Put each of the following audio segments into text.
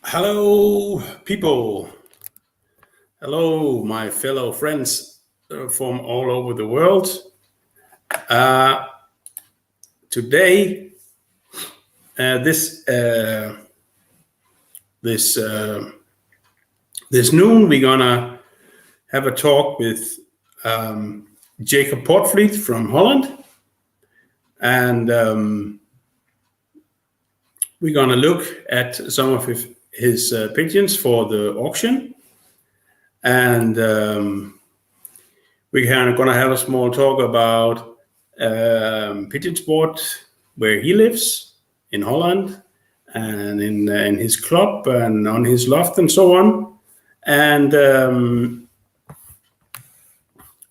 Hello, people. Hello, my fellow friends from all over the world. Uh, Today, this this noon, we're gonna have a talk with Jacob Poortvliet from Holland, and we're gonna look at some of his pigeons for the auction, and we're kind of going to have a small talk about pigeon sport where he lives in Holland and in his club and on his loft and so on. And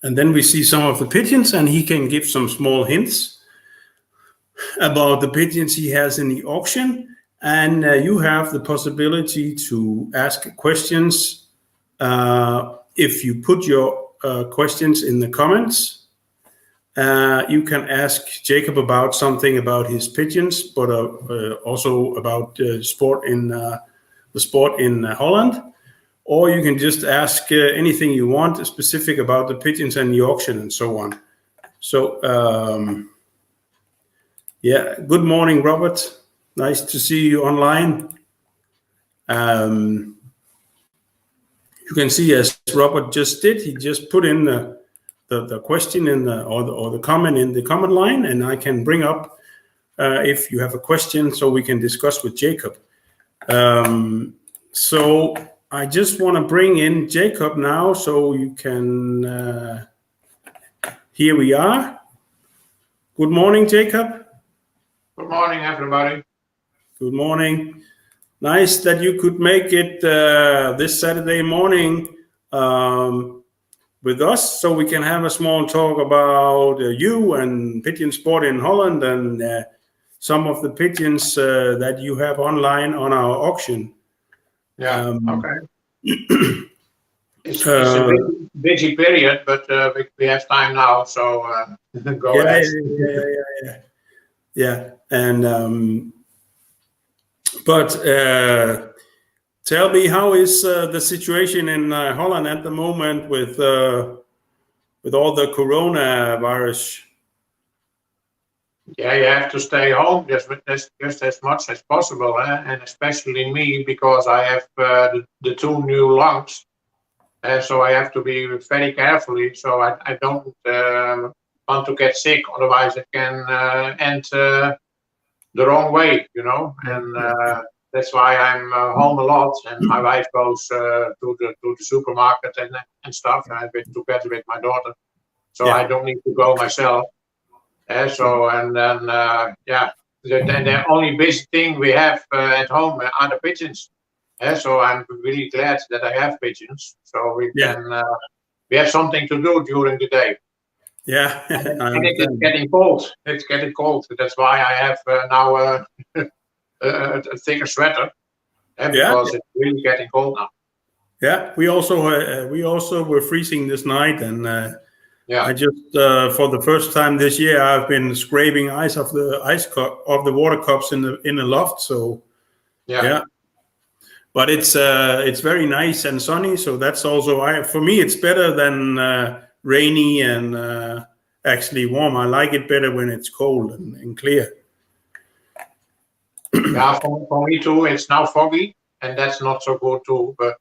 then we see some of the pigeons, and he can give some small hints about the pigeons he has in the auction. And you have the possibility to ask questions if you put your questions in the comments. You can ask Jacob about something about his pigeons, but also about the sport in Holland. Or you can just ask anything you want, specific about the pigeons and the auction and so on. So, good morning, Robert. Nice to see you online. You can see, as Robert just did, he just put in the question in or the comment in the comment line, and I can bring up if you have a question, so we can discuss with Jacob. So I just want to bring in Jacob now, so you can. Here we are. Good morning, Jacob. Good morning, everybody. Good morning. Nice that you could make it this Saturday morning with us, so we can have a small talk about you and pigeon sport in Holland and some of the pigeons that you have online on our auction. Yeah, okay. It's a busy period, but we have time now, so go ahead. Yeah. And but tell me, how is the situation in Holland at the moment with all the coronavirus? Yeah, you have to stay home just as much as possible, and especially me, because I have the two new lungs, so I have to be very carefully. So I don't want to get sick, otherwise it can end the wrong way, and that's why I'm home a lot, and my wife goes to the supermarket and stuff, and I've been together with my daughter, so I don't need to go myself. The only basic thing we have at home are the pigeons. So I'm really glad that I have pigeons, so we have something to do during the day. Yeah, and it's getting cold. It's getting cold. That's why I have now a thicker sweater, because it's really getting cold now. Yeah, we also were freezing this night, and I just for the first time this year I've been scraping ice off the water cups in the loft. So but it's very nice and sunny, so that's also for me it's better than rainy and actually warm. I like it better when it's cold and clear. Yeah, for me too. It's now foggy, and that's not so good too. But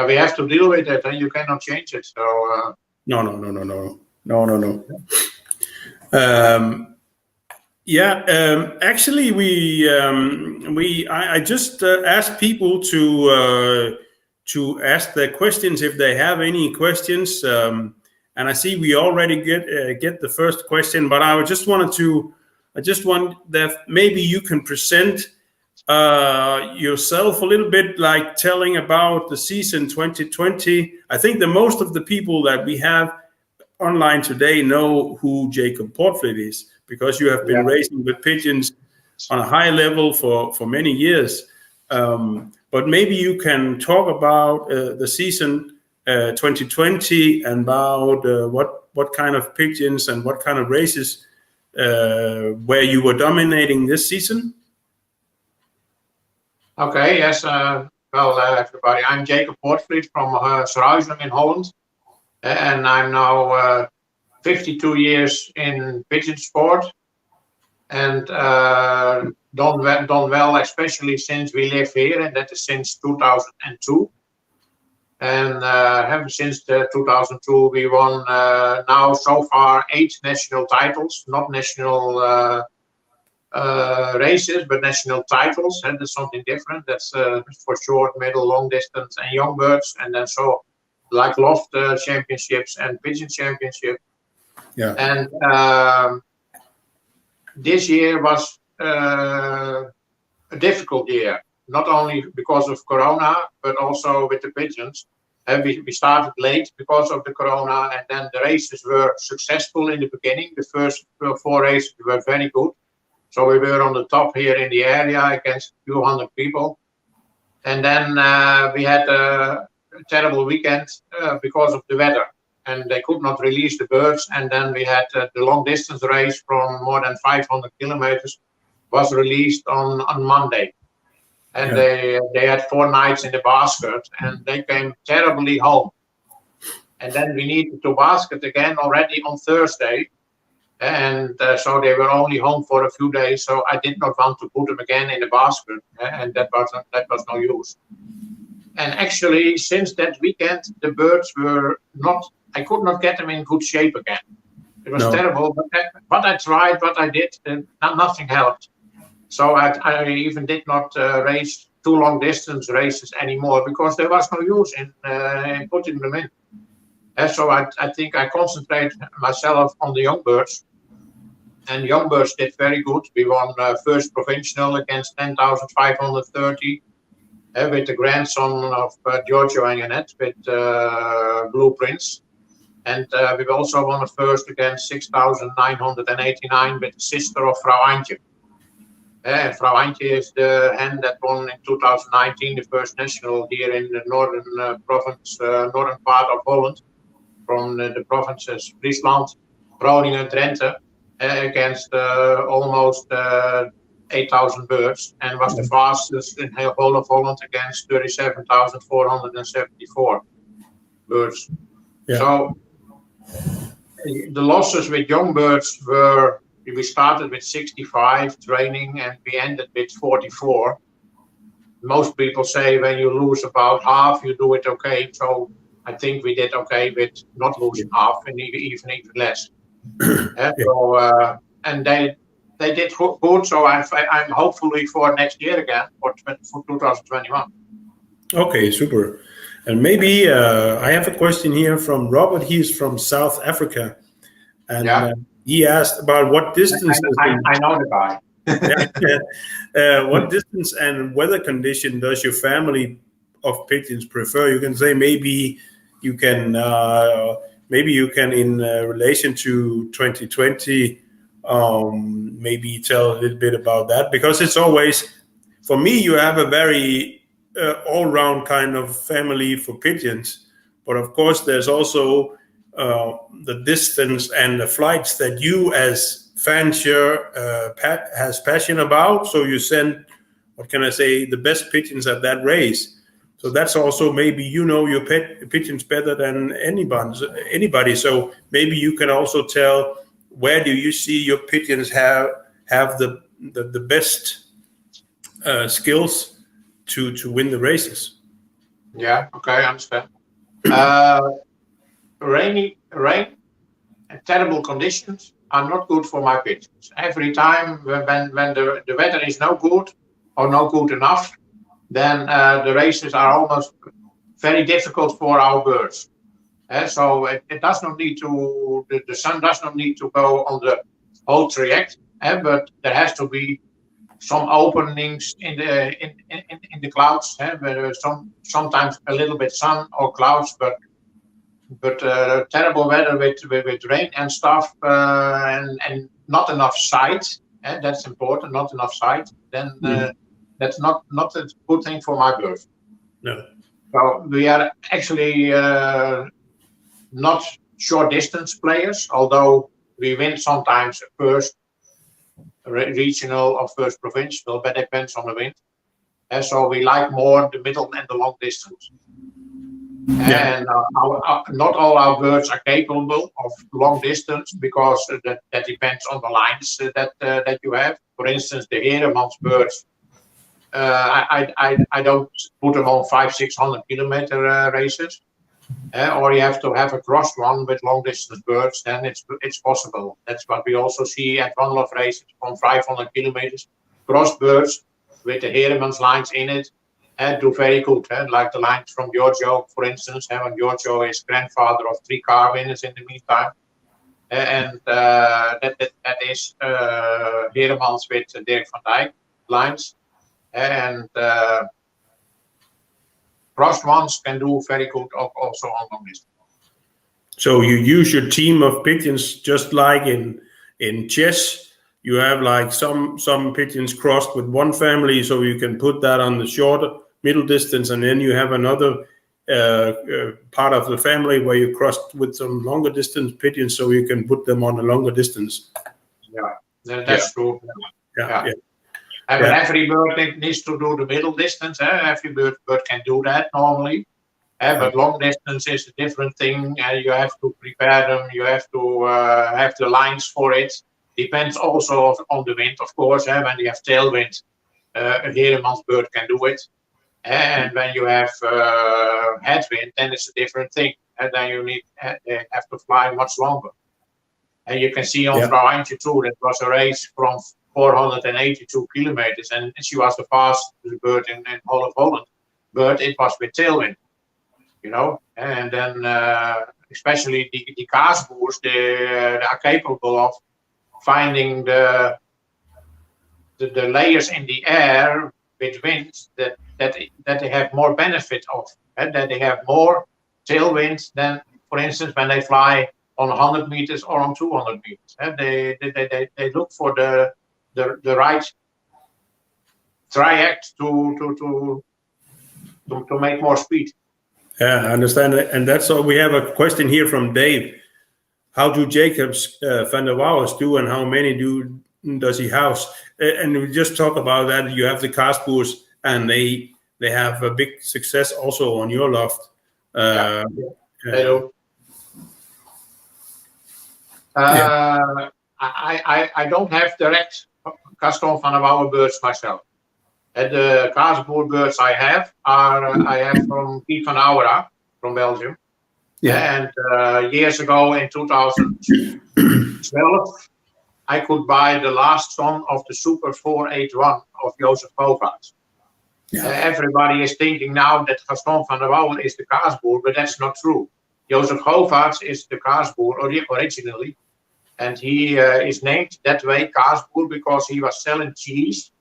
we have to deal with it, and you cannot change it. So No. Actually, I just asked people to ask their questions if they have any questions, and I see we already get the first question. But I just want that maybe you can present yourself a little bit, like telling about the season 2020. I think the most of the people that we have online today know who Jacob Poortvliet is, because you have been raising with pigeons on a high level for many years. But maybe you can talk about the season 2020 and about what kind of pigeons and what kind of races where you were dominating this season. Okay, yes. Everybody, I'm Jacob Poortvliet from Sluizen in Holland, and I'm now 52 years in pigeon sport, and done well, especially since we live here, and that is since 2002. And since 2002, we won now so far 8 national titles, not national races, but national titles. And that's something different. That's for short, middle, long distance, and young birds. And then so like loft championships and pigeon championship. Yeah. And this year was a difficult year, not only because of Corona, but also with the pigeons. And we started late because of the Corona, and then the races were successful in the beginning. The first 4 races were very good. So we were on the top here in the area against a few hundred people. And then we had a terrible weekend because of the weather. And they could not release the birds. And then we had the long distance race from more than 500 kilometers was released on Monday. And they had 4 nights in the basket, and they came terribly home. And then we needed to basket again already on Thursday. And so they were only home for a few days. So I did not want to put them again in the basket, and that was no use. And actually, since that weekend, the birds were not. I could not get them in good shape again. It was terrible. But I tried, what I did, and nothing helped. So I even did not race 2 long distance races anymore because there was no use in putting them in. And so I think I concentrate myself on the young birds. And young birds did very good. We won first provincial against 10,530 with the grandson of Giorgio and Jeanette with Blueprints. And we also won a first against 6,989 with the sister of Frau Antje. Frau Antje is the hen that won in 2019 the first national here in the northern northern part of Holland, from the provinces Friesland, Groningen, Drenthe, against almost 8,000 birds, and was the fastest in the whole of Holland against 37,474 birds. Yeah. So the losses with young birds were. We started with 65 training and we ended with 44. Most people say when you lose about half, you do it okay. So I think we did okay with not losing half and even less. And they did good. So I'm hopefully for next year again, for 2021. Okay, super. And maybe I have a question here from Robert. He's from South Africa. And he asked about what distance. I know the guy. What distance and weather condition does your family of pigeons prefer? You can say maybe you can in relation to 2020 maybe tell a little bit about that, because it's always, for me, you have a very all-round kind of family for pigeons, but of course there's also the distance and the flights that you as fancier has passion about. So you send, what can I say, the best pigeons at that race. So that's also maybe your pigeons better than anybody. So maybe you can also tell, where do you see your pigeons have the best skills to win the races? Yeah, okay, I understand. Rain and terrible conditions are not good for my pigeons. Every time when the weather is no good or not good enough, then the races are almost very difficult for our birds. So it does not need to, the sun does not need to go on the whole trajectory, but there has to be some openings in the clouds, where sometimes a little bit sun or clouds, but terrible weather with rain and stuff, and not enough sight. That's important. Not enough sight. Then that's not a good thing for my birds. No. So we are actually not short distance players, although we win sometimes first regional or first provincial, but it depends on the wind. So we like more the middle and the long distance. And not all our birds are capable of long distance because that depends on the lines that you have. For instance, the Heremans birds, I don't put them on 500-600 kilometer races. Or you have to have a crossed one with long distance birds, then it's possible. That's what we also see at one love races from 500 kilometers. Crossed birds with the Heremans lines in it do very good. Like the lines from Giorgio, for instance. And Giorgio is grandfather of 3 car winners in the meantime. And that is Heremans with Dirk van Dijk lines. And crossed ones can do very good also on long distance. So you use your team of pigeons just like in chess. You have like some pigeons crossed with one family, so you can put that on the shorter middle distance, and then you have another part of the family where you crossed with some longer distance pigeons, so you can put them on a longer distance. Yeah, that's true. Yeah. And every bird needs to do the middle distance. Every bird can do that normally. But long distance is a different thing. You have to prepare them. You have to have the lines for it. Depends also on the wind, of course. When you have tailwind, a Heremans bird can do it. And when you have headwind, then it's a different thing. And then you have to fly much longer. And you can see on Vrouw Antje too, that was a race from 482 kilometers, and she was the fastest bird in all of Holland. But it was with tailwind, and then especially the kaasboers, they are capable of finding the layers in the air with winds that they have more benefit of, and that they have more tailwind than, for instance, when they fly on 100 meters or on 200 meters. And they look for the right triact to make more speed. Yeah, I understand. And that's all. We have a question here from Dave. How do Jacob's van der Wouwers do, and how many does he house? And we just talk about that. You have the kaasboers, and they have a big success also on your loft. They do. I don't have direct Gaston van der Wouwer birds myself. The kaasboer birds I have from Piet van Aura from Belgium. And years ago in 2012, I could buy the last son of the Super 481 of Jozef Kovacs. Everybody is thinking now that Gaston van der Wouwer is the kaasboer, but that's not true. Jozef Kovacs is the kaasboer originally. And he is named that way, kaasboer, because he was selling cheese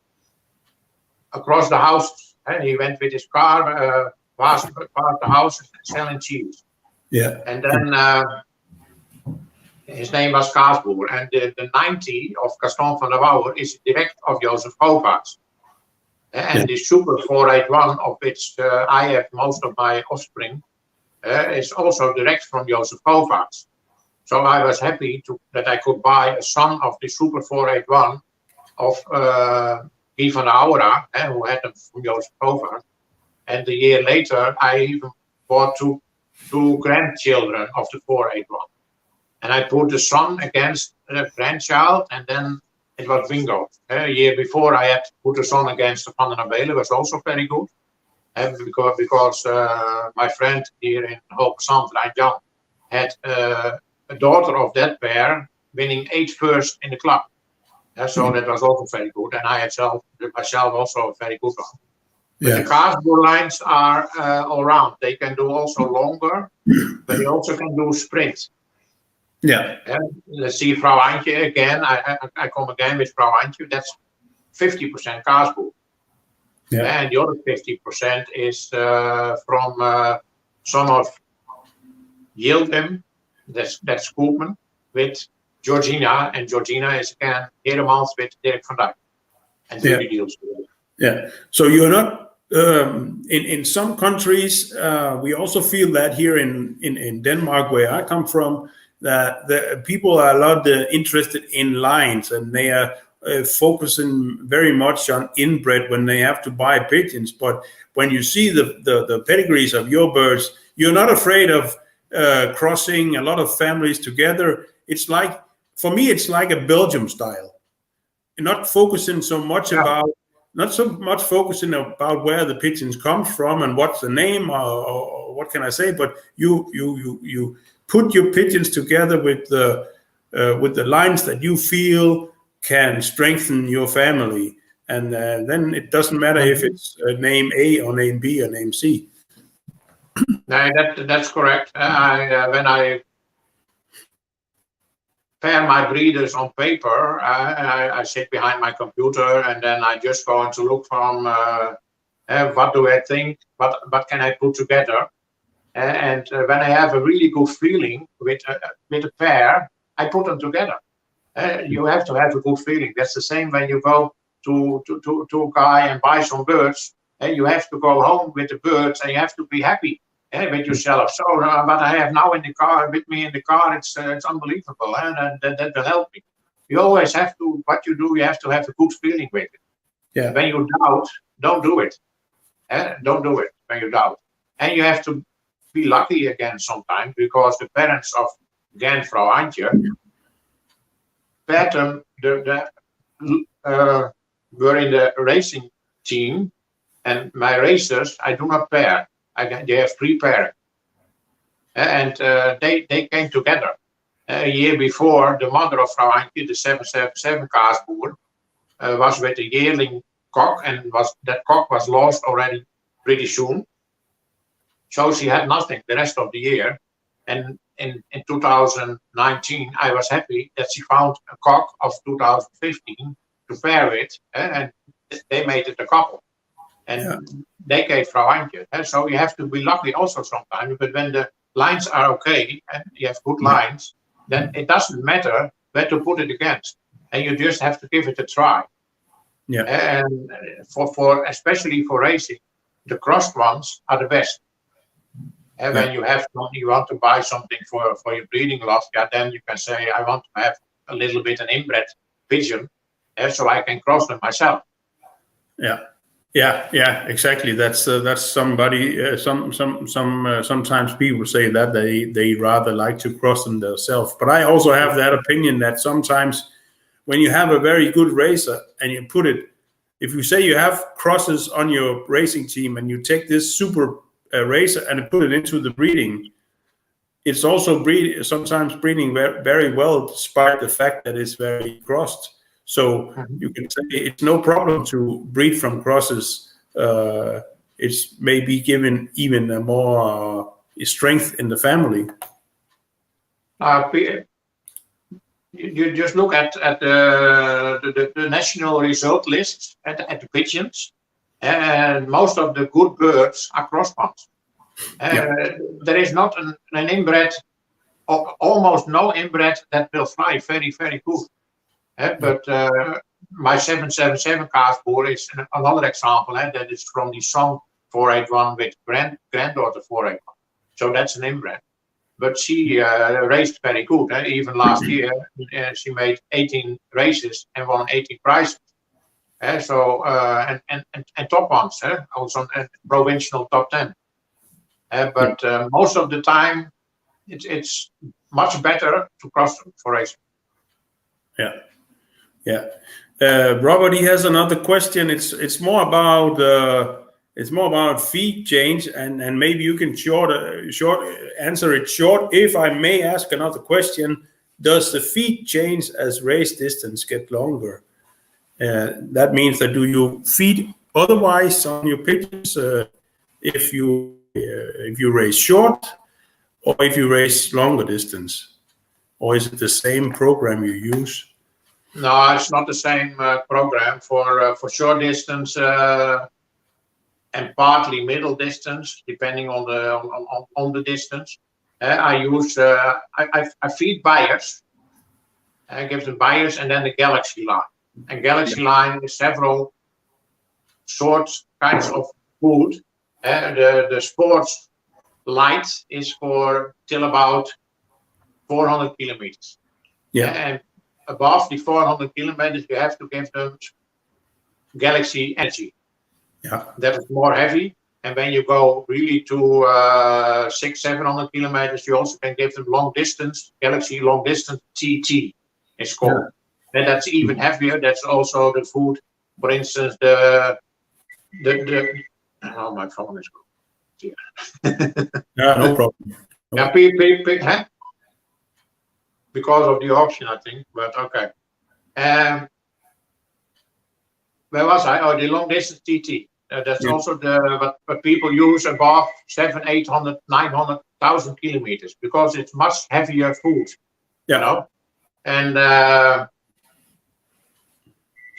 across the houses. And he went with his car past the houses selling cheese. Yeah. And then his name was kaasboer. And the 90 of Gaston van der Wouwer is direct of Jozef Kovacs. And the Super 481, of which I have most of my offspring, is also direct from Jozef Kovacs. So I was happy that I could buy a son of the Super 481 of Guy van Aura, who had them from Jozef Kovacs. And a year later, I even bought two grandchildren of the 481. And I put the son against the grandchild, and then it was bingo. A year before, I had put the son against the Van den Abele, was also very good. And because my friend here in Hoge Zand, Jan, had a daughter of that pair winning 8 first in the club. So that was also very good. And I had myself also a very good one. But the kaasboer lines are all round. They can do also longer, but they also can do sprint. Let's see Vrouw Antje again. I come again with Vrouw Antje. That's 50% kaasboer. And the other 50% is from son of Yildim, that's Koopman, with Georgina. And Georgina is again Heremans with Dirk van Dijk. And do the deals together. Yeah. So you're not in some countries. We also feel that here in Denmark, where I come from, that the people are a lot interested in lines, and they are focusing very much on inbred when they have to buy pigeons. But when you see the pedigrees of your birds, you're not afraid of crossing a lot of families together. It's like, for me, it's like a Belgium style. You're not focusing so much about, not so much focusing about where the pigeons come from and what's the name or what can I say, but you put your pigeons together with the lines that you feel can strengthen your family, and then it doesn't matter if it's name A or name B or name C. No, that's correct. When I pair my breeders on paper, I sit behind my computer and then I just go to look from what do I think, what can I put together, and when I have a really good feeling with a pair, I put them together. You have to have a good feeling. That's the same when you go to a guy and buy some birds. You have to go home with the birds and you have to be happy with yourself. So what I have now in the car, with me in the car, it's unbelievable, and that will help me. You always have to, what you do, you have to have a good feeling with it. Yeah. When you doubt, don't do it. Don't do it when you doubt. And you have to be lucky again sometimes, because the parents of again Frau Antje, pattern were in the racing team, and my racers I do not pair. They have free pairing, and they came together. A year before, the mother of Frau Antje, the 777 kaasboer, was with a yearling cock, and that cock was lost already pretty soon. So she had nothing the rest of the year, and in 2019, I was happy that she found a cock of 2015 to pair with, and they made it a couple. And they gave Frau Antje. So you have to be lucky also sometimes, but when the lines are okay and you have good lines, then it doesn't matter where to put it against, and you just have to give it a try. Yeah. And for especially for racing, the crossed ones are the best. And when you want to buy something for your breeding lot, then you can say, I want to have a little bit an inbred pigeon, so I can cross them myself. Yeah, exactly. That's somebody. Sometimes people say that they rather like to cross them themselves. But I also have that opinion that sometimes when you have a very good racer and you put it, if you say you have crosses on your racing team and you take this super racer and put it into the breeding, it's also sometimes breeding very well, despite the fact that it's very crossed. So you can say it's no problem to breed from crosses. It's maybe given even a more strength in the family. You just look at the national result lists at the pigeons, and most of the good birds are crossbones. There is not an inbred, or almost no inbred, that will fly very, very good. But my 777 kaasboer is another example. That is from the song 481 with granddaughter 481. So that's an inbred. But she raced very good. Even last year, she made 18 races and won 80 prizes. And top ones, also provincial top 10. But most of the time, it's much better to cross them for racing. Yeah. Robert, he has another question. It's more about feed change, and maybe you can short answer it short. If I may ask another question, does the feed change as race distance get longer? That means that do you feed otherwise on your pigeons if you race short or if you race longer distance, or is it the same program you use? No, it's not the same program for short distance and partly middle distance, depending on the distance. I use I feed buyers. I give them buyers and then the Galaxy line. And Galaxy line is several sorts kinds of food. The sports light is for till about 400 kilometers. Yeah. above the 400 kilometers, you have to give them Galaxy Energy. Yeah. That is more heavy. And when you go really to 600-700 kilometers, you also can give them long distance, Galaxy long distance TT. It's called. Yeah. And that's even heavier. That's also the food. For instance, oh, my phone is good. Yeah, no problem. Yeah, huh? Because of the auction, I think. But okay. Where was I? Oh, the long distance TT. That's also what people use above 700, 800, 900,000 kilometers because it's much heavier food. Yeah. You know? And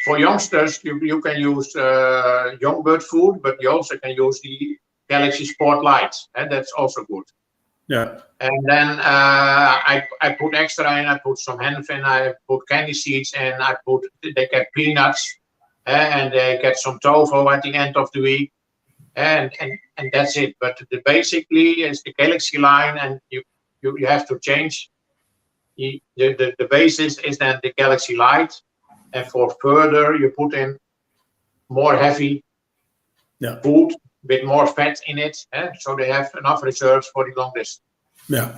for youngsters, you can use young bird food, but you also can use the Galaxy Sport Lights, and that's also good. Yeah. And then I put extra in. I put some hennef in. I put candy seeds, and they get peanuts, and they get some tofu at the end of the week, and that's it. But basically, it's the Galaxy line, and you have to change. The basis is then the Galaxy Light, and for further you put in more heavy food with more fat in it, so they have enough reserves for the long distance. Yeah,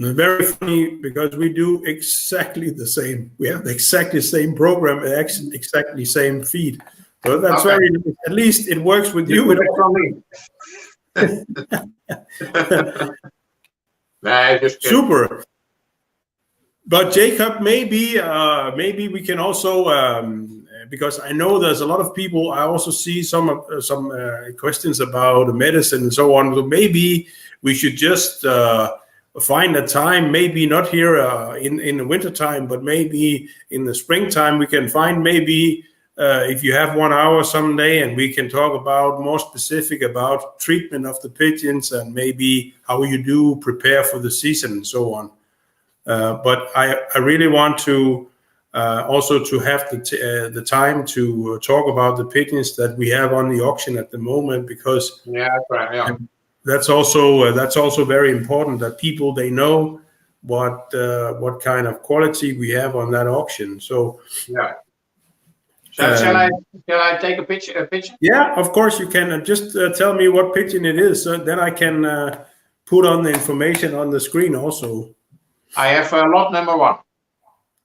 and very funny because we do exactly the same. We have the exactly same program, exactly same feed. So that's very nice. At least it works with you. Super. But Jacob, maybe we can also because I know there's a lot of people. I also see some questions about medicine and so on. So maybe we should just find a time. Maybe not here in the winter time, but maybe in the springtime we can find maybe if you have 1 hour someday, and we can talk about more specific about treatment of the pigeons and maybe how you do prepare for the season and so on. But I really want to also to have the time to talk about the pigeons that we have on the auction at the moment, because that's also very important that people they know what kind of quality we have on that auction. So shall I take a picture? Yeah, of course you can. Just tell me what pigeon it is, so then I can put on the information on the screen also. I have lot number 1.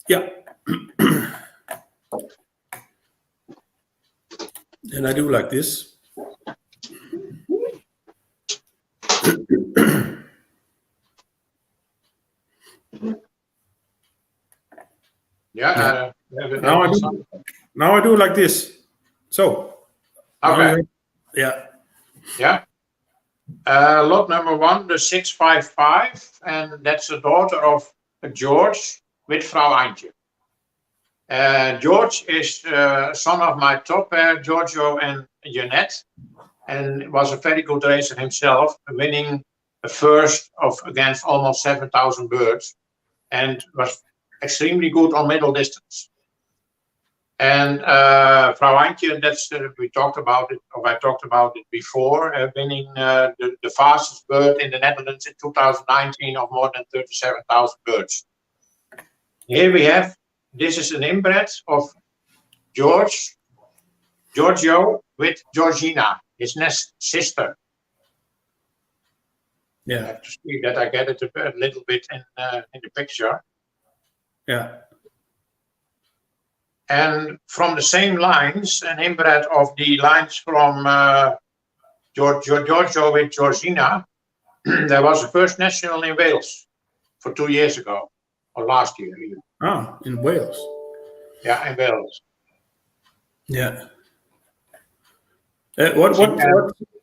Yeah. And I do like this. Yeah. Now I do like this. So. Okay. Yeah. Lot number 1, the 655, and that's the daughter of George with Frau Antje. George is son of my top pair, Giorgio and Jeanette, and was a very good racer himself, winning a first against almost 7,000 birds, and was extremely good on middle distance. And Frau Antje, that's we talked about it, or I talked about it before, winning the fastest bird in the Netherlands in 2019 of more than 37,000 birds. Here we have, this is an inbred of Giorgio with Georgina, his sister. Yeah. I have to see that I get it a little bit in the picture. Yeah. And from the same lines, an inbred of the lines from Giorgio with Georgina, there was the first national in Wales for 2 years ago, or last year even. Ah, in Wales. Yeah, in Wales. Yeah.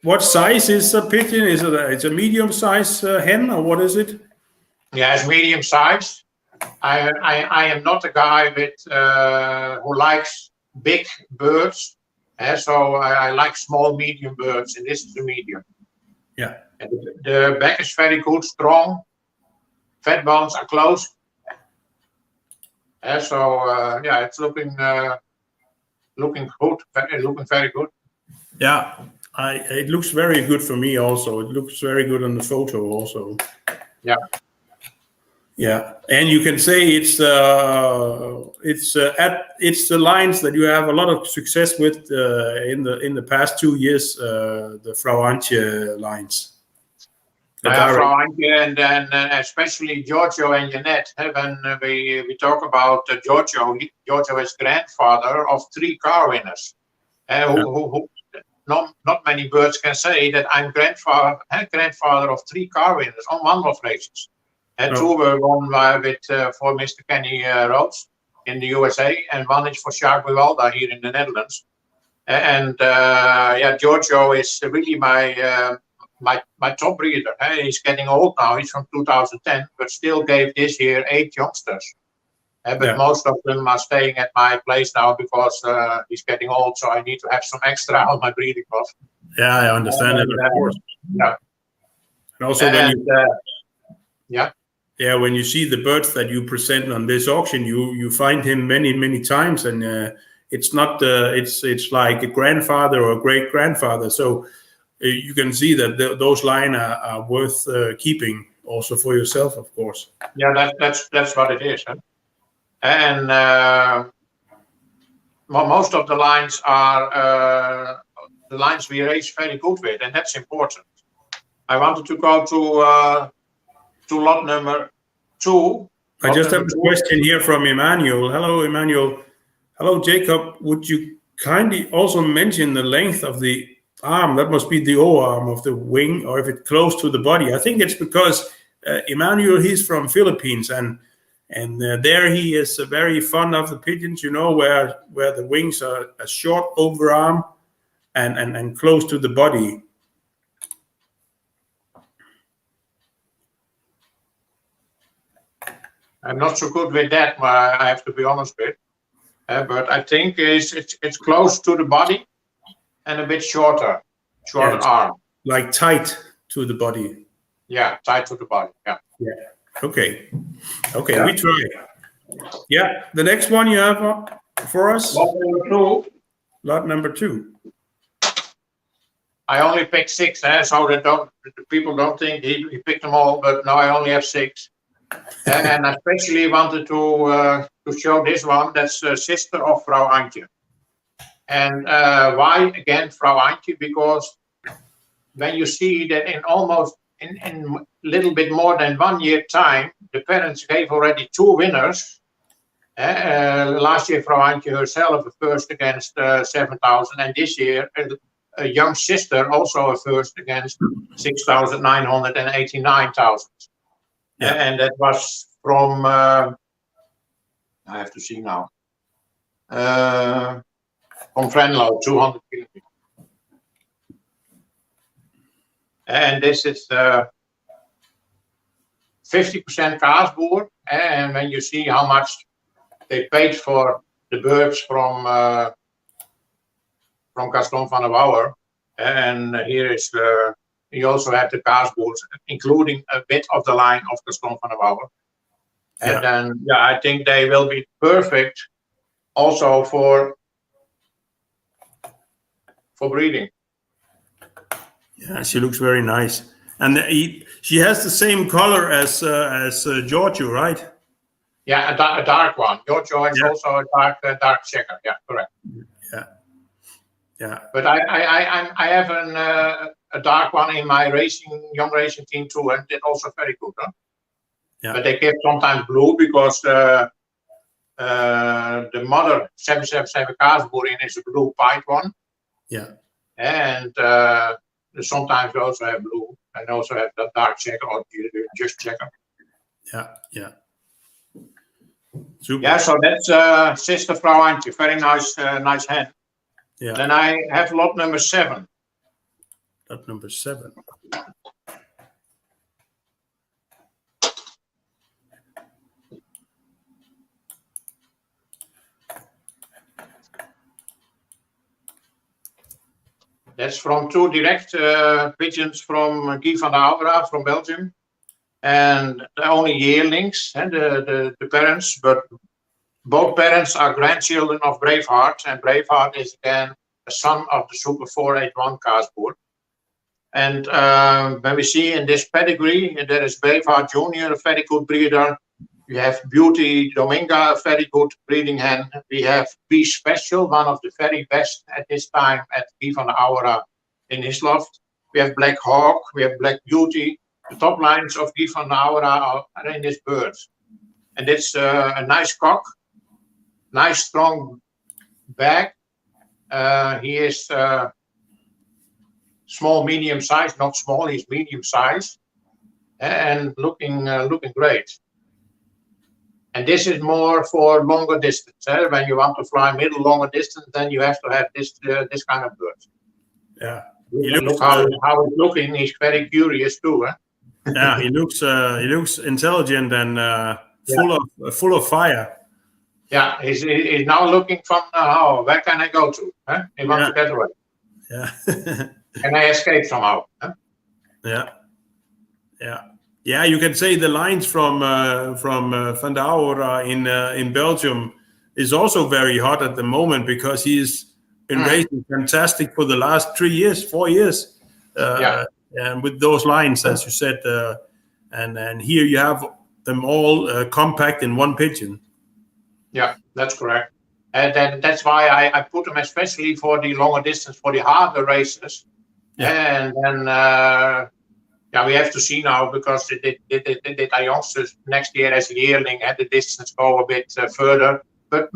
What size is a pigeon? Is it it's a medium size hen, or what is it? Yeah, it's medium size. I am not a guy who likes big birds, so I like small, medium birds, and this is a medium. Yeah. And the back is very good, strong. Fat bones are close. So it's looking good, looking very good. Yeah, it looks very good for me also. It looks very good on the photo also. Yeah. Yeah, and you can say it's the lines that you have a lot of success with in the past 2 years. The Frau Antje lines. Frau Antje, and then especially Giorgio and Jeanette. When we talk about Giorgio is grandfather of 3 car winners. Who not many birds can say that I'm grandfather of 3 car winners on one-off races. And 2 were won for Mr. Kenny Rhodes in the USA, and 1 is for Jacques Poortvliet here in the Netherlands. And Giorgio is really my top breeder. He's getting old now. He's from 2010, but still gave this year 8 youngsters. But most of them are staying at my place now because he's getting old, so I need to have some extra on my breeding cost. Yeah, I understand it, of course. Yeah. And also when you see the birds that you present on this auction, you find him many times, and it's not it's like a grandfather or a great grandfather. So you can see that those lines are worth keeping also for yourself, of course. Yeah, that's what it is. Huh? And most of the lines are the lines we race very good with, and that's important. I wanted to go to lot number 2. I just have a question here from Emmanuel. Hello, Emmanuel. Hello, Jacob. Would you kindly also mention the length of the arm? That must be the O-arm of the wing, or if it's close to the body. I think it's because Emmanuel, he's from Philippines, and there he is very fond of the pigeons, where the wings are a short overarm and close to the body. I'm not so good with that, I have to be honest with. But I think it's close to the body and a bit shorter arm. Like tight to the body. Yeah, tight to the body, yeah. Okay, yeah. We try. Yeah, the next one you have for us? Lot number 2. I only picked 6, so that people don't think he picked them all, but no, I only have 6. And I especially wanted to show this one. That's the sister of Frau Antje. And why again Frau Antje? Because when you see that in a little bit more than 1 year time, the parents gave already 2 winners. Last year Frau Antje herself a first against 7,000, and this year a young sister also a first against 6,989,000. And that was from, I have to see now, from Venlo, 200 kilometers. And this is 50% kaasboer. And when you see how much they paid for the birds from Gaston van der Wouwer, and here is you also have the kaasboers, including a bit of the line of Gaston van der Wouwer. And then, I think they will be perfect also for breeding. Yeah, she looks very nice, and she has the same color as Giorgio, right? Yeah, a dark one. Giorgio is also a dark checker. Yeah, correct. Yeah. But I have a dark one in my young racing team too, and it's also very good. Huh? Yeah. But they give sometimes blue because the mother 777 kaasboerin is a blue pied one. Yeah. And sometimes we also have blue, and also have the dark checker or just checker. Yeah. Super. Yeah, so that's Sister Frau Antje. Very nice hen. Yeah. Then I have lot number 7. Lot number 7. That's from 2 direct pigeons from Guy van der Aura from Belgium. And only yearlings, and the parents, but both parents are grandchildren of Braveheart, and Braveheart is again a son of the Super 481 kaasboer. And when we see in this pedigree, there is Beva Junior, a very good breeder. We have Beauty Dominga, a very good breeding hen. We have B Special, one of the very best at this time at Guy van Aura in his loft. We have Black Hawk, we have Black Beauty. The top lines of Guy van Aura are in this bird. And it's a nice cock, nice strong back. He is small, medium size, not small, he's medium size, and looking great. And this is more for longer distance. When you want to fly middle, longer distance, then you have to have this kind of bird. Yeah. Look how it's looking. He's very curious too. Yeah, he looks intelligent and full of fire. Yeah, he's now looking from where can I go to? He wants to get away. Yeah. Can I escape somehow? Yeah. You can say the lines from Van der Aura in Belgium is also very hot at the moment because he's been racing fantastic for the last 4 years. And with those lines, as you said, and here you have them all compact in one pigeon. Yeah, that's correct. And that's why I put them especially for the longer distance, for the harder races. Yeah. And then we have to see now because the youngsters next year as a yearling had the distance go a bit further. But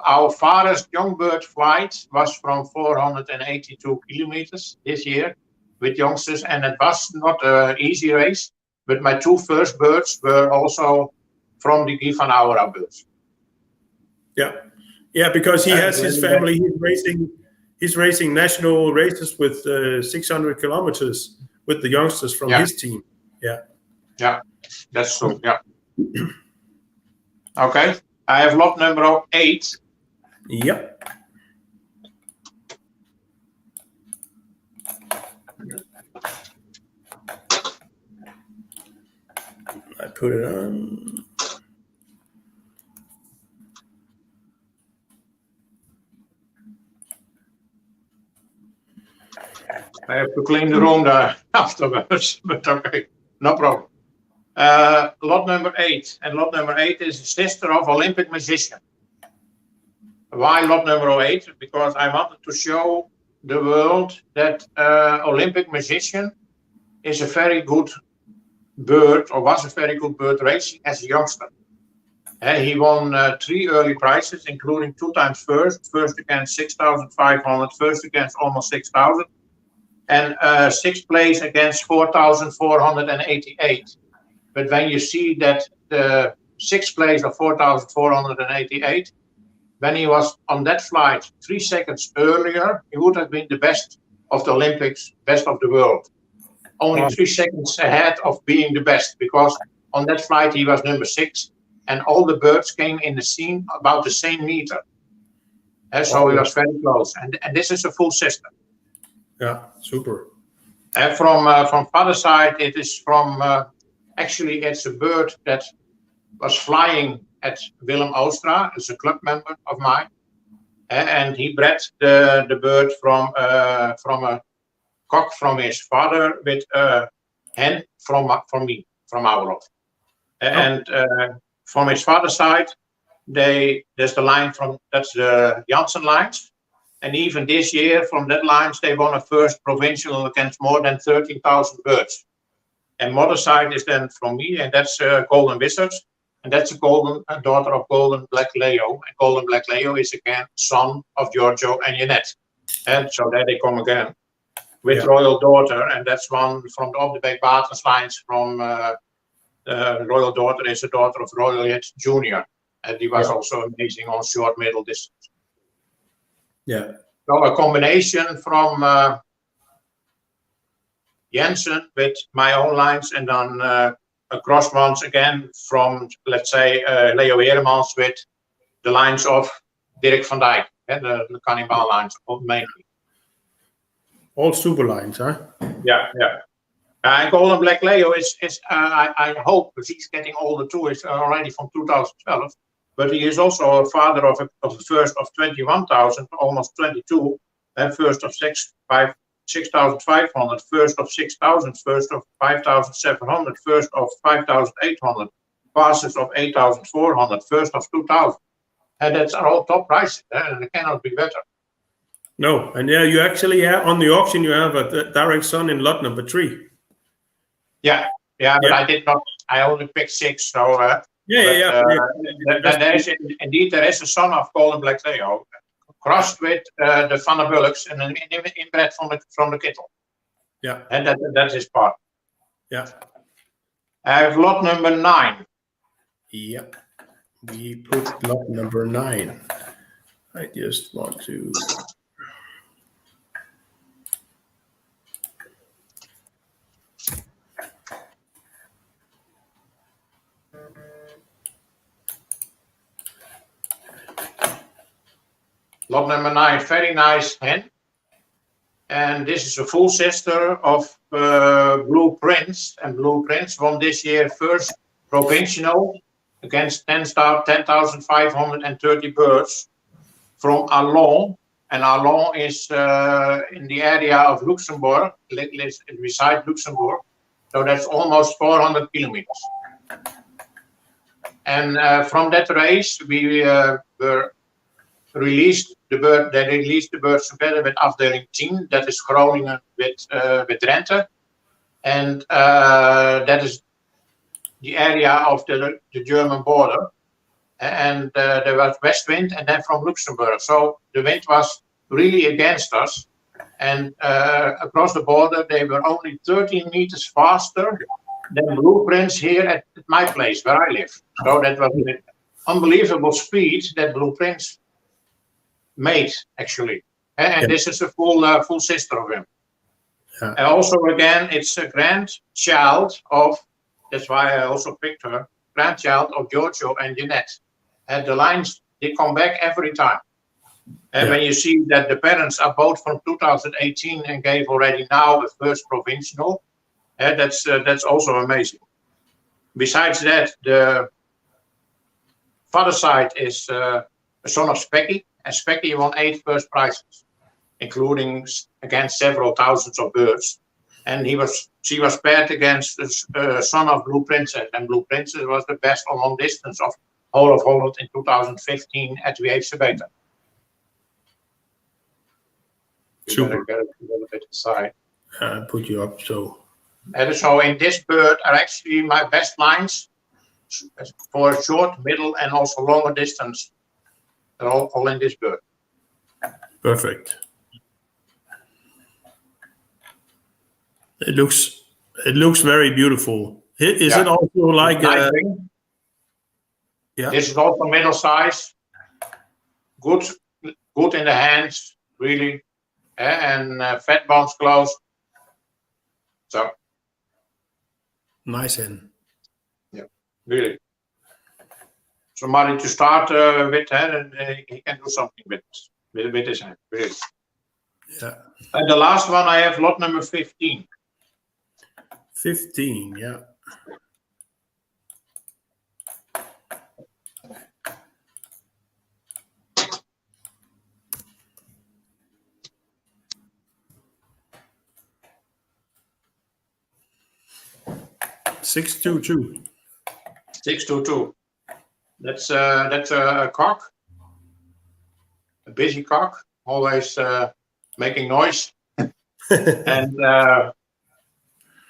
our farthest young bird flight was from 482 kilometers this year with youngsters, and it was not an easy race. But my two first birds were also from the Guy van Aura birds. Yeah, because he has his family. He's racing national races with 600 kilometers with the youngsters from his team. Yeah, that's true. Yeah. Okay, I have lot number 8. Yep. I put it on. I have to clean the room there afterwards, but okay, no problem. Lot number 8, and lot number 8 is a sister of Olympic musician. Why lot number 8? Because I wanted to show the world that Olympic musician is a very good bird, or was a very good bird racing as a youngster. He won 3 early prizes, including 2 times first against 6,500, first against almost 6,000. And 6th place against 4,488. But when you see that the 6th place of 4,488, when he was on that flight 3 seconds earlier, he would have been the best of the Olympics, best of the world. Only 3 seconds ahead of being the best, because on that flight he was number 6, and all the birds came in the scene about the same meter. So he was very close. And this is a full system. Yeah, super. And from father's side, it is from, actually it's a bird that was flying at Willem Oostra, is a club member of mine. And he bred the bird from a cock from his father with a hen from me, from our lot. And from his father's side, there's the line that's the Janssen lines. And even this year, from that lines, they won a first provincial against more than 13,000 birds. And mother's side is then from me, and that's Golden Wizards. And that's a daughter of Golden Black Leo. And Golden Black Leo is again son of Giorgio and Jeanette. And so there they come again with Royal Daughter. And that's one from the Op-de-Beek Batens lines from Royal Daughter is a daughter of Royal Jet Junior. And he was also amazing on short middle distance. Yeah. So a combination from Jensen with my own lines, and then across ones again from, let's say, Leo Heremans with the lines of Dirk van Dijk, the Cannibal lines mainly. All super lines, huh? Yeah. And Golden Black Leo is I hope, because he's getting older too, is already from 2012. But he is also a father of the first of 21,000, almost 22, and first of 6,500, first of 6,000, first of 5,700, first of 5,800, passes of 8,400, first of 2,000. And that's all top prices, and it cannot be better. No, and yeah, you actually have on the auction, you have a direct son in lot number 3. Yeah, but I did not. I only picked 6. So there is indeed there is a son of Golden Black Leo crossed with the Van der Bulks and an inbred from the Kittel. Yeah, and that's his part. Yeah, I have lot number 9. Yeah, we put lot number 9. I just want to. Lot number 9, very nice hen. And this is a full sister of Blue Prince. And Blue Prince won this year first provincial against 10,530 birds from Allons. And Allons is in the area of Luxembourg, beside Luxembourg. So that's almost 400 kilometers. And from that race, we were released the bird. They released the birds together with afdeling 10, that is Groningen with Drenthe, and that is the area of the German border. And there was west wind, and then from Luxembourg. So the wind was really against us, and across the border they were only 13 meters faster than Blue Prince here at my place where I live. So that was an unbelievable speed that Blue Prince made, actually. And this is a full sister of him. And also, again, it's a grandchild of, that's why I also picked her, grandchild of Giorgio and Jeanette. And the lines, they come back every time. And when you see that the parents are both from 2018 and gave already now the first provincial, that's also amazing. Besides that, the father side is a son of Specky, and Specky won 8 first prizes, including against several thousands of birds. And she was paired against the son of Blue Princess, and Blue Princess was the best on long distance of whole of Holland in 2015 at the Weefse Beta. Super. Get a little bit aside. Put you up so. And so in this bird are actually my best lines for short, middle, and also longer distance. They're all in this bird. Perfect. It looks very beautiful. Is it also like This is also middle size. Good in the hands, really, and fat bones close. So nice hen. Yeah, really. Somebody to start with, and he can do something with his hand, really. Yeah. And the last one I have lot number 15. 15, yeah. Six two two. 622. That's a cock, a busy cock, always making noise, and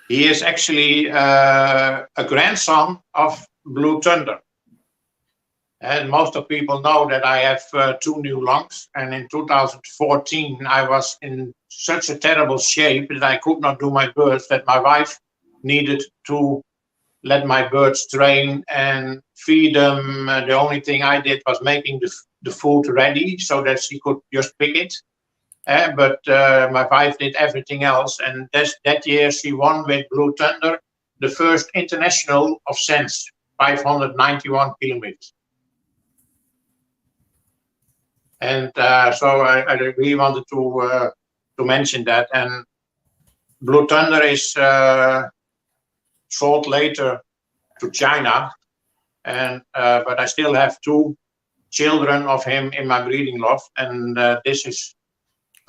he is actually a grandson of Blue Thunder. And most of people know that I have 2 new lungs, and in 2014 I was in such a terrible shape that I could not do my birds, that my wife needed to let my birds train and feed them. The only thing I did was making the food ready so that she could just pick it. But my wife did everything else. And that year she won with Blue Thunder the first international of Sense, 591 kilometers. And so I really wanted to mention that. And Blue Thunder is sold later to China, and but I still have 2 children of him in my breeding loft, and this is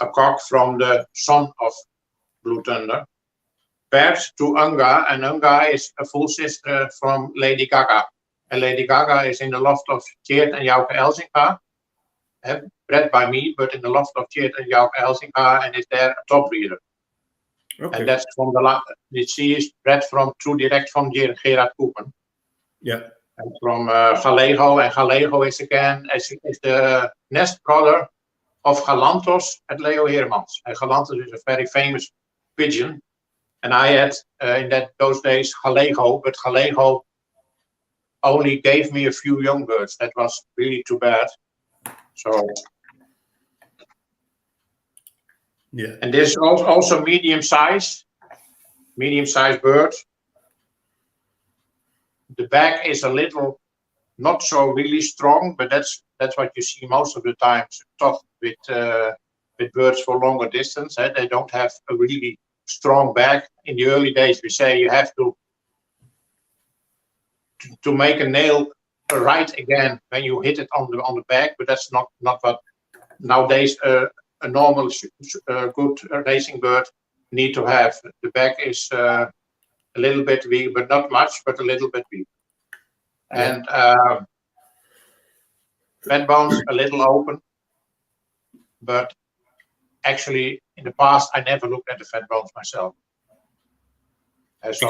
a cock from the son of Blue Thunder, paired to Unga, and Unga is a full sister from Lady Gaga. And Lady Gaga is in the loft of Tjeerd and Jouke Elzinga, bred by me, but in the loft of Tjeerd and Jouke Elzinga, and is there a top breeder. Okay. And that's from she is bred direct from Gerard Koepen. Yeah. And from Gallego, and Gallego is again is the nest brother of Galantos at Leo Heermans. And Galantos is a very famous pigeon. And I had in those days Gallego, but Gallego only gave me a few young birds. That was really too bad. So yeah. And this is also medium-sized bird. The back is a little not so really strong, but that's what you see most of the time. Tough with birds for longer distance. They don't have a really strong back. In the early days, we say you have to make a nail right again when you hit it on the back, but that's not what nowadays a normal good racing bird need to have. The back is a little bit weak, but not much, but a little bit weak. And fat bones a little open, but actually in the past I never looked at the fat bones myself. So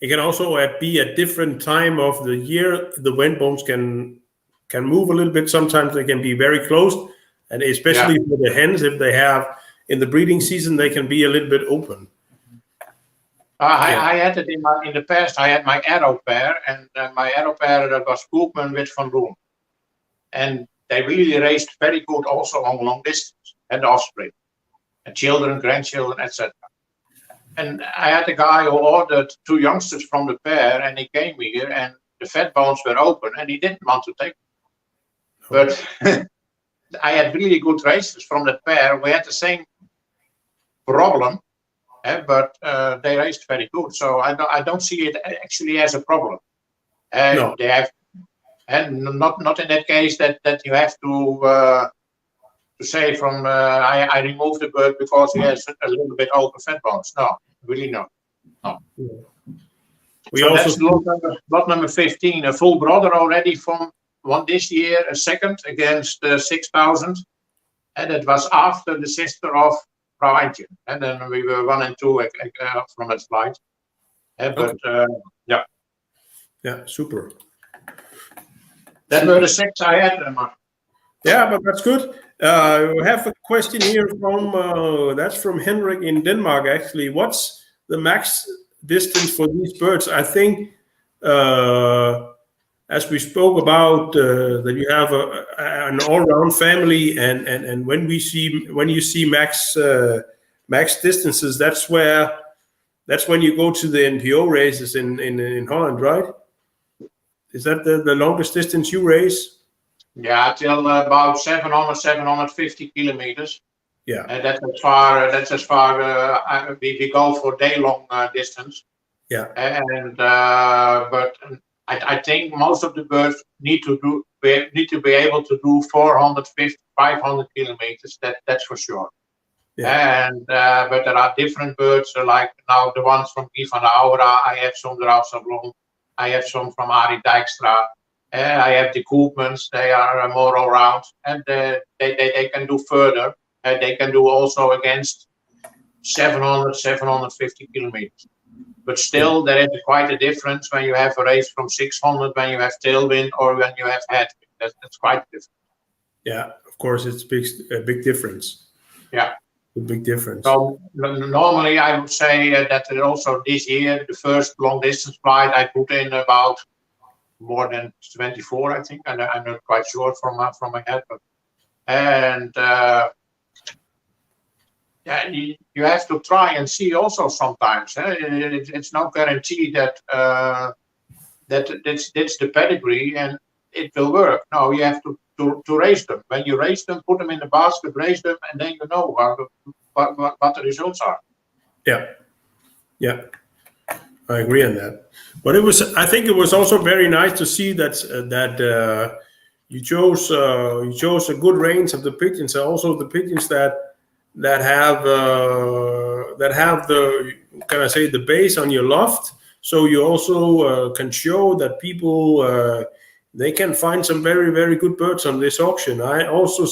it can also be a different time of the year. The wind bones can move a little bit. Sometimes they can be very close, and especially for the hens, if they have in the breeding season, they can be a little bit open. I had it in the past. I had my arrow pair, and my arrow pair that was Koopman with Van Loon, and they really raced very good also on long distance and offspring, and children, grandchildren, etc. And I had a guy who ordered 2 youngsters from the pair, and he came here, and the fat bones were open, and he didn't want to take them. But I had really good races from that pair. We had the same problem, but they raced very good. So I don't see it actually as a problem. No. They have, and not in that case that you have to say from I removed the bird because he has a little bit open fat bones. No, really not. No. Yeah. So that's lot number 15. A full brother already from one this year, a second against 6,000, and it was after the sister of Frau Eintje. And then we were 1 and 2 from that flight. But yeah, super. That were the 6 I had, Mark. Yeah, but that's good. We have a question here from Henrik in Denmark, actually. What's the max distance for these birds? I think, as we spoke about, that you have an all-round family, and when you see max distances, that's when you go to the NPO races in Holland, right? Is that the longest distance you race? Yeah, till about 750 kilometers. Yeah, that's as far we go for day-long distance. Yeah, and but I think most of the birds need to be able to do 450, 500 kilometers. That's for sure. Yeah. And but there are different birds, like now the ones from Guy van Aura. I have some Drausablon. I have some from Arie Dijkstra. I have the Koopmans. They are more all round, and they can do further. They can do also against 700, 750 kilometers. But still, there is quite a difference when you have a race from 600, when you have tailwind, or when you have headwind. That's quite different. Yeah, of course, it's a big difference. Yeah. A big difference. So normally I would say that also this year, the first long distance flight, I put in about more than 24, I think. And I'm not quite sure from my head. And yeah, you have to try and see also sometimes. It's no guarantee that that's the pedigree and it will work. No, you have to raise them. When you raise them, put them in the basket, raise them, and then you know what the results are. Yeah, I agree on that. But I think it was also very nice to see that you chose a good range of the pigeons, and also the pigeons that have that have the, can I say, the base on your loft. So you also can show that people they can find some very, very good birds on this auction. I also,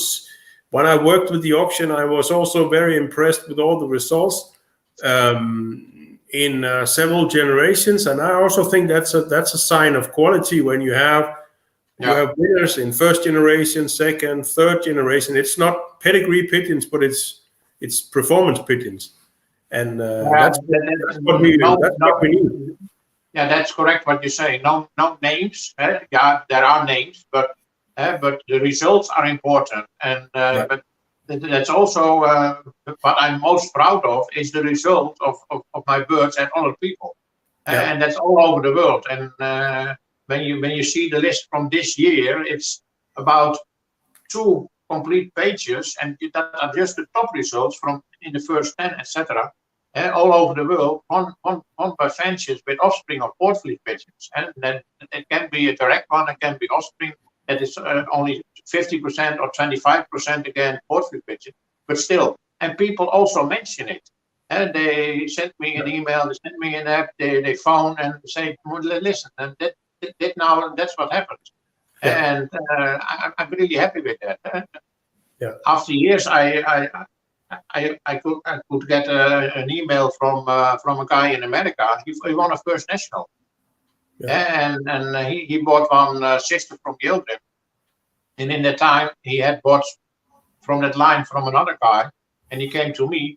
when I worked with the auction, I was also very impressed with all the results in several generations, and I also think that's a sign of quality when you have winners in first generation, second, third generation. It's not pedigree pigeons, but it's performance pigeons, and that's what we need. Yeah, that's correct what you say. No names. Yeah, there are names, but the results are important, and but that's also what I'm most proud of is the result of my birds and other people, and that's all over the world. And when you see the list from this year, it's about 2 complete pages, and that are just the top results from in the first 10, etc. All over the world, on by fancies with offspring of Poortvliet pigeons, and then it can be a direct one, it can be offspring that is only 50% or 25% again Poortvliet pigeon, but still, and people also mention it, and they send me an email, they send me an app, they phone and say, listen, and that now that's what happens, and I'm really happy with that. After years, I could get an email from a guy in America. He won a first national, and he bought one sister from Gildrim, and in that time he had bought from that line from another guy, and he came to me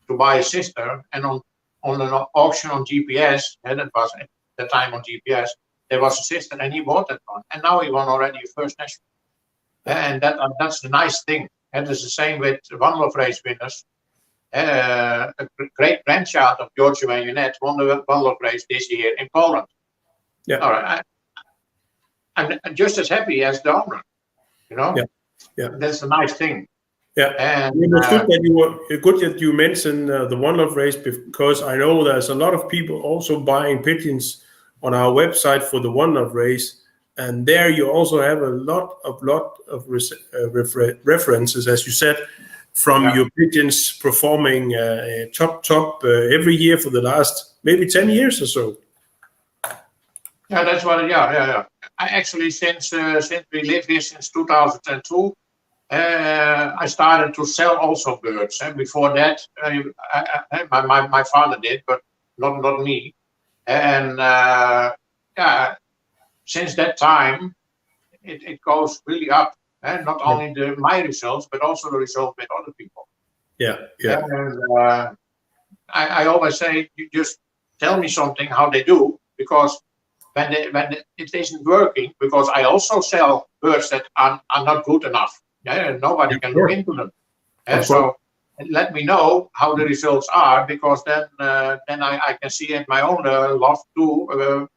to buy a sister, and on an auction on GPS, and it was at the time on GPS, there was a sister, and he bought that one, and now he won already a first national, and that's the nice thing. And it's the same with one love race winners. A great grandchild of George Marionette won the one love race this year in Poland. Yeah. All right. I'm just as happy as the owner, you know. Yeah. That's a nice thing. Yeah. And it was good that you mentioned the one love race, because I know there's a lot of people also buying pigeons on our website for the one love race. And there you also have a lot of references, as you said, from your pigeons performing top every year for the last maybe 10 years or so. Yeah, that's what. Yeah. I actually since we live here since 2002, I started to sell also birds. And before that, my father did, but not me. And since that time, it goes really up, and not only my results, but also the results with other people. Yeah. And I always say, you just tell me something how they do, because when it isn't working, because I also sell birds that are not good enough. Yeah, nobody can look into them. And so let me know how the results are, because then I can see at my own loft too.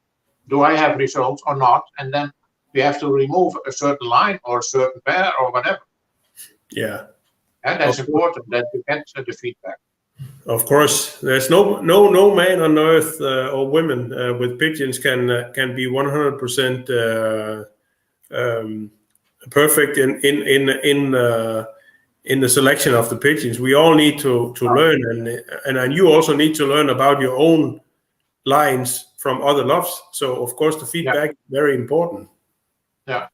Do I have results or not? And then we have to remove a certain line or a certain pair or whatever. Yeah. And that's important that you get the feedback. Of course, there's no man on earth or women with pigeons can be 100% perfect in the selection of the pigeons. We all need to learn, and you also need to learn about your own lines from other lofts. So of course the feedback is very important. Yeah.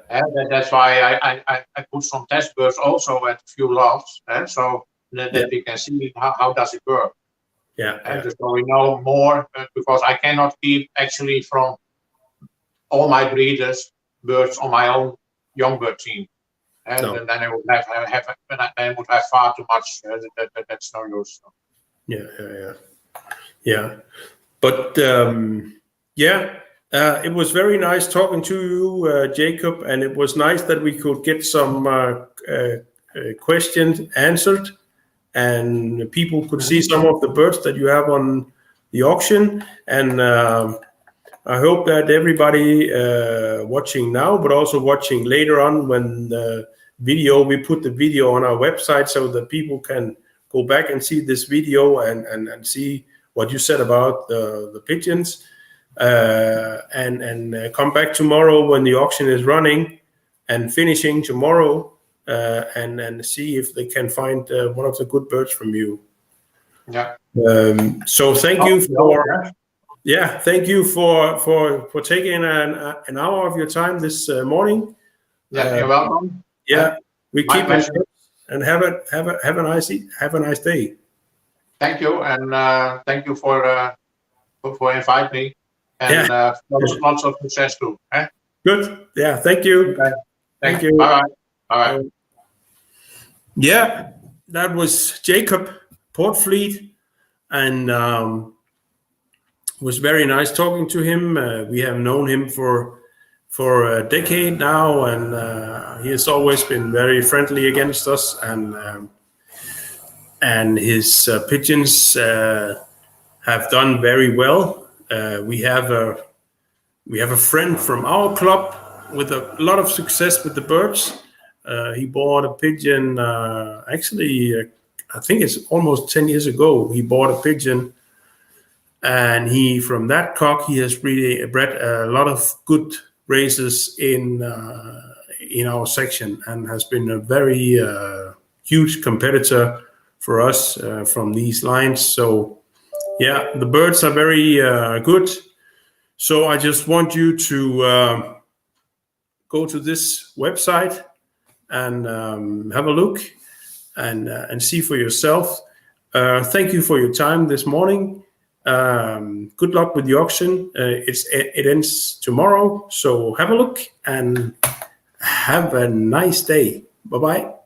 And that's why I put some test birds also at a few lofts, so that we can see how does it work. Just so we know more, because I cannot keep actually from all my breeders birds on my own young bird team, and then I would have far too much. That's no use. Yeah. But it was very nice talking to you, Jacob, and it was nice that we could get some questions answered, and people could see some of the birds that you have on the auction. And I hope that everybody watching now, but also watching later on when we put the video on our website, so that people can go back and see this video and see what you said about the pigeons, and come back tomorrow when the auction is running and finishing tomorrow, and see if they can find one of the good birds from you. Yeah. So thank you for thank you for taking an hour of your time this morning. Yeah, you're welcome. Yeah, we My keep in pleasure. touch and have a nice day. Thank you, and thank you for inviting me, and Yeah, lots of success too. Eh? good. Yeah, thank you. Okay. Thank Thank you. you. Bye bye. Bye bye. Yeah, that was Jacob Poortvliet, and it was very nice talking to him. We have known him for a decade now, and he has always been very friendly against us, and his pigeons have done very well. We have a friend from our club with a lot of success with the birds. He bought a pigeon. I think it's almost 10 years ago. He bought a pigeon, and from that cock he has really bred a lot of good races in our section, and has been a very huge competitor for us from these lines. So yeah, the birds are very good. So I just want you to go to this website and have a look and see for yourself. Thank you for your time this morning. Good luck with the auction. It ends tomorrow, so have a look and have a nice day. Bye bye.